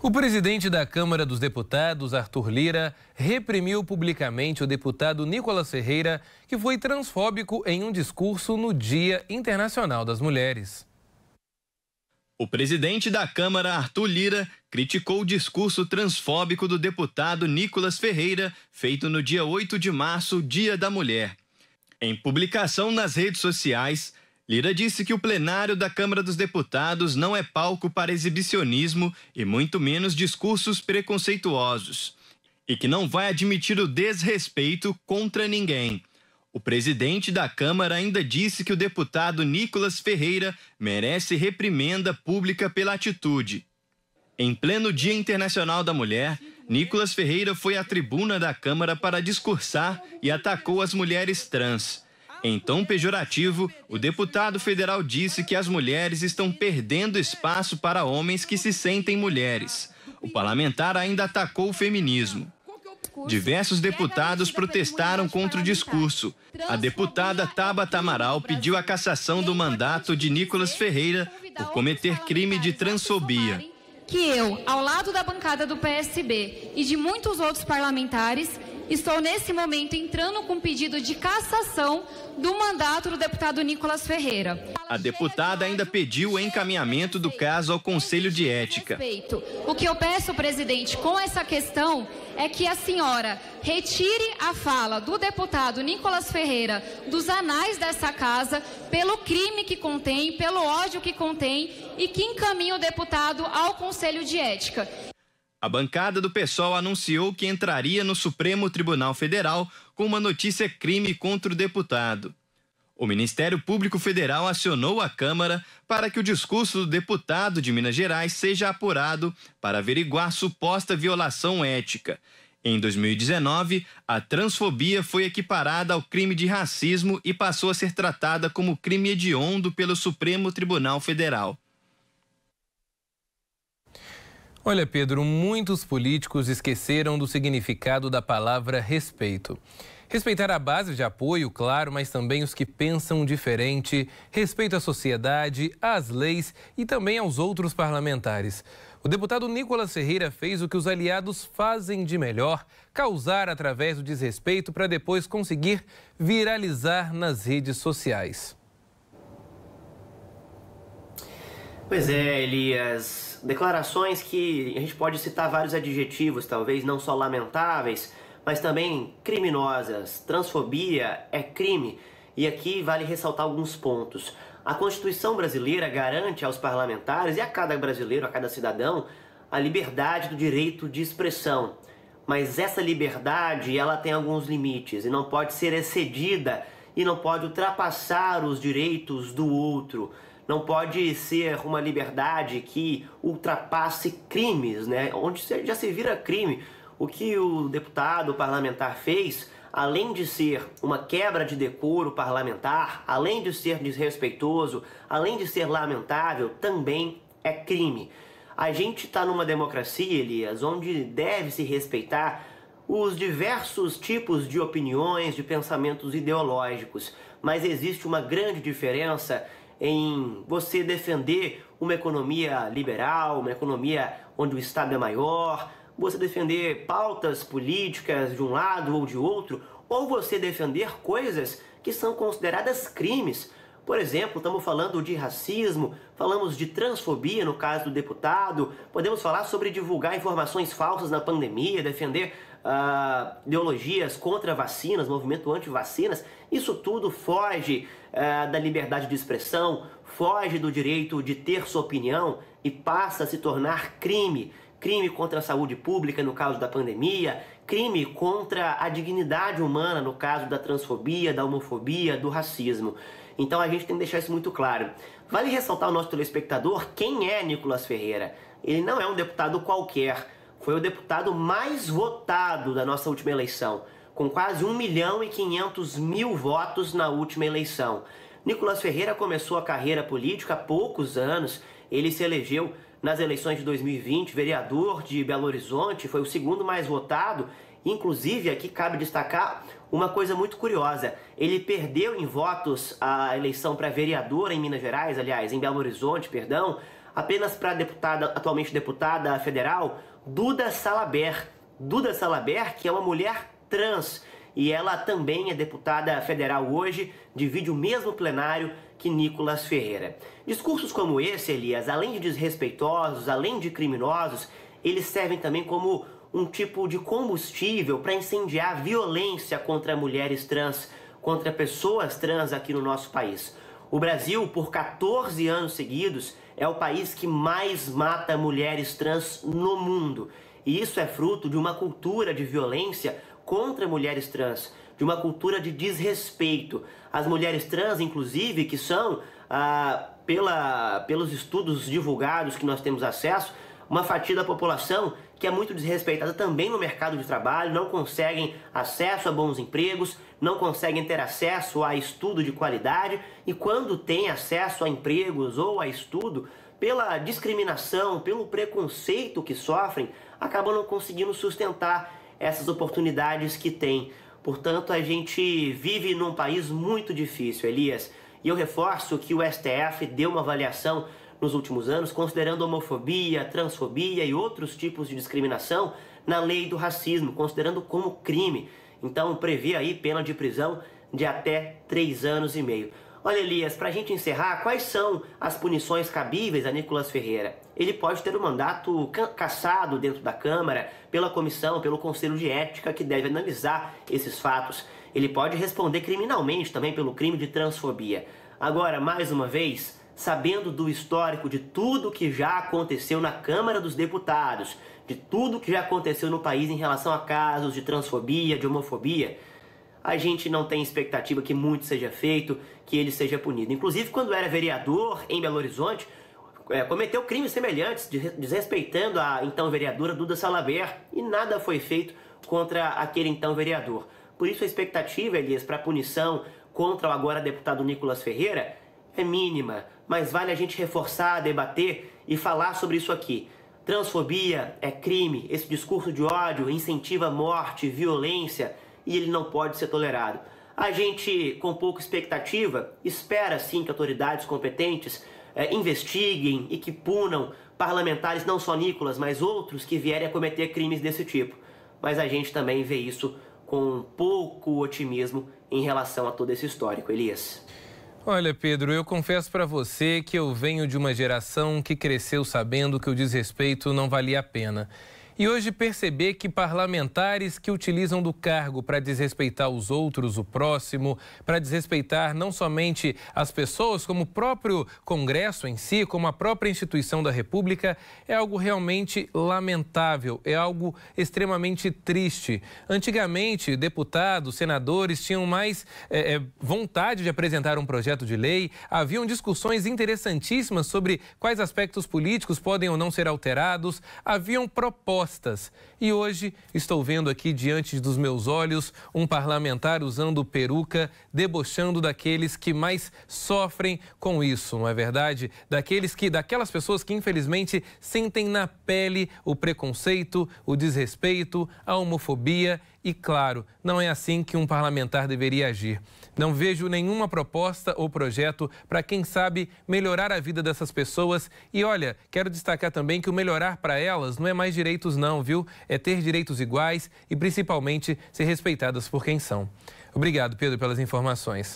O presidente da Câmara dos Deputados, Arthur Lira, reprimiu publicamente o deputado Nicolas Ferreira, que foi transfóbico em um discurso no Dia Internacional das Mulheres. O presidente da Câmara, Arthur Lira, criticou o discurso transfóbico do deputado Nicolas Ferreira, feito no dia 8 de março, Dia da Mulher. Em publicação nas redes sociais, Lira disse que o plenário da Câmara dos Deputados não é palco para exibicionismo e muito menos discursos preconceituosos, e que não vai admitir o desrespeito contra ninguém. O presidente da Câmara ainda disse que o deputado Nicolas Ferreira merece reprimenda pública pela atitude. Em pleno Dia Internacional da Mulher, Nicolas Ferreira foi à tribuna da Câmara para discursar e atacou as mulheres trans. Em tom pejorativo, o deputado federal disse que as mulheres estão perdendo espaço para homens que se sentem mulheres. O parlamentar ainda atacou o feminismo. Diversos deputados protestaram contra o discurso. A deputada Tabata Amaral pediu a cassação do mandato de Nicolas Ferreira por cometer crime de transfobia. Que eu, ao lado da bancada do PSB e de muitos outros parlamentares, estou nesse momento entrando com pedido de cassação do mandato do deputado Nicolas Ferreira. A deputada ainda pediu o encaminhamento do caso ao Conselho de Ética. O que eu peço, presidente, com essa questão é que a senhora retire a fala do deputado Nicolas Ferreira dos anais dessa casa pelo crime que contém, pelo ódio que contém e que encaminhe o deputado ao Conselho de Ética. A bancada do PSOL anunciou que entraria no Supremo Tribunal Federal com uma notícia crime contra o deputado. O Ministério Público Federal acionou a Câmara para que o discurso do deputado de Minas Gerais seja apurado para averiguar suposta violação ética. Em 2019, a transfobia foi equiparada ao crime de racismo e passou a ser tratada como crime hediondo pelo Supremo Tribunal Federal. Olha, Pedro, muitos políticos esqueceram do significado da palavra respeito. Respeitar a base de apoio, claro, mas também os que pensam diferente, respeito à sociedade, às leis e também aos outros parlamentares. O deputado Nicolas Ferreira fez o que os aliados fazem de melhor, causar através do desrespeito para depois conseguir viralizar nas redes sociais. Pois é, Elias. Declarações que a gente pode citar vários adjetivos, talvez não só lamentáveis, mas também criminosas. Transfobia é crime. E aqui vale ressaltar alguns pontos. A Constituição brasileira garante aos parlamentares e a cada brasileiro, a cada cidadão, a liberdade do direito de expressão. Mas essa liberdade, ela tem alguns limites e não pode ser excedida e não pode ultrapassar os direitos do outro. Não pode ser uma liberdade que ultrapasse crimes, né? Onde já se vira crime. O que o deputado parlamentar fez, além de ser uma quebra de decoro parlamentar, além de ser desrespeitoso, além de ser lamentável, também é crime. A gente está numa democracia, Elias, onde deve se respeitar os diversos tipos de opiniões, de pensamentos ideológicos, mas existe uma grande diferença em você defender uma economia liberal, uma economia onde o Estado é maior, você defender pautas políticas de um lado ou de outro, ou você defender coisas que são consideradas crimes. Por exemplo, estamos falando de racismo, falamos de transfobia no caso do deputado, podemos falar sobre divulgar informações falsas na pandemia, defender ideologias contra vacinas, movimento anti-vacinas. Isso tudo foge da liberdade de expressão, foge do direito de ter sua opinião e passa a se tornar crime. Crime contra a saúde pública no caso da pandemia, crime contra a dignidade humana no caso da transfobia, da homofobia, do racismo. Então a gente tem que deixar isso muito claro. Vale ressaltar ao nosso telespectador quem é Nicolas Ferreira. Ele não é um deputado qualquer, foi o deputado mais votado da nossa última eleição, com quase 1.500.000 votos na última eleição. Nicolas Ferreira começou a carreira política há poucos anos, ele se elegeu nas eleições de 2020, vereador de Belo Horizonte, foi o segundo mais votado. Inclusive, aqui cabe destacar uma coisa muito curiosa. Ele perdeu em votos a eleição para vereador em Minas Gerais, aliás, em Belo Horizonte, perdão, apenas para a deputada, atualmente deputada federal, Duda Salabert. Duda Salabert, que é uma mulher trans, e ela também é deputada federal hoje, divide o mesmo plenário que Nicolas Ferreira. Discursos como esse, Elias, além de desrespeitosos, além de criminosos, eles servem também como um tipo de combustível para incendiar violência contra mulheres trans, contra pessoas trans aqui no nosso país. O Brasil, por 14 anos seguidos, é o país que mais mata mulheres trans no mundo. E isso é fruto de uma cultura de violência contra mulheres trans, de uma cultura de desrespeito. As mulheres trans, inclusive, que são, pelos estudos divulgados que nós temos acesso, uma fatia da população que é muito desrespeitada também no mercado de trabalho, não conseguem acesso a bons empregos, não conseguem ter acesso a estudo de qualidade, e quando têm acesso a empregos ou a estudo, pela discriminação, pelo preconceito que sofrem, acabam não conseguindo sustentar essas oportunidades que têm. Portanto, a gente vive num país muito difícil, Elias. E eu reforço que o STF deu uma avaliação nos últimos anos, considerando homofobia, transfobia e outros tipos de discriminação na lei do racismo, considerando como crime. Então, prevê aí pena de prisão de até 3 anos e meio. Olha, Elias, para a gente encerrar, quais são as punições cabíveis a Nicolas Ferreira? Ele pode ter o mandato cassado dentro da Câmara pela comissão, pelo Conselho de Ética, que deve analisar esses fatos. Ele pode responder criminalmente também pelo crime de transfobia. Agora, mais uma vez, sabendo do histórico de tudo que já aconteceu na Câmara dos Deputados, de tudo que já aconteceu no país em relação a casos de transfobia, de homofobia, a gente não tem expectativa que muito seja feito, que ele seja punido. Inclusive, quando era vereador em Belo Horizonte, cometeu crimes semelhantes, desrespeitando a então vereadora Duda Salabert, e nada foi feito contra aquele então vereador. Por isso a expectativa, Elias, para a punição contra o agora deputado Nicolas Ferreira é mínima, mas vale a gente reforçar, debater e falar sobre isso aqui. Transfobia é crime, esse discurso de ódio incentiva morte, violência, e ele não pode ser tolerado. A gente, com pouca expectativa, espera sim que autoridades competentes investiguem e que punam parlamentares, não só Nicolas, mas outros que vierem a cometer crimes desse tipo. Mas a gente também vê isso com pouco otimismo em relação a todo esse histórico, Elias. Olha, Pedro, eu confesso para você que eu venho de uma geração que cresceu sabendo que o desrespeito não valia a pena. E hoje perceber que parlamentares que utilizam do cargo para desrespeitar os outros, o próximo, para desrespeitar não somente as pessoas, como o próprio Congresso em si, como a própria instituição da República, é algo realmente lamentável, é algo extremamente triste. Antigamente, deputados, senadores tinham mais vontade de apresentar um projeto de lei, haviam discussões interessantíssimas sobre quais aspectos políticos podem ou não ser alterados, haviam propostas. E hoje estou vendo aqui diante dos meus olhos um parlamentar usando peruca, debochando daqueles que mais sofrem com isso, não é verdade? Daquelas pessoas que infelizmente sentem na pele o preconceito, o desrespeito, a homofobia. E claro, não é assim que um parlamentar deveria agir. Não vejo nenhuma proposta ou projeto para, quem sabe, melhorar a vida dessas pessoas. E olha, quero destacar também que o melhorar para elas não é mais direitos não, viu? É ter direitos iguais e principalmente ser respeitadas por quem são. Obrigado, Pedro, pelas informações.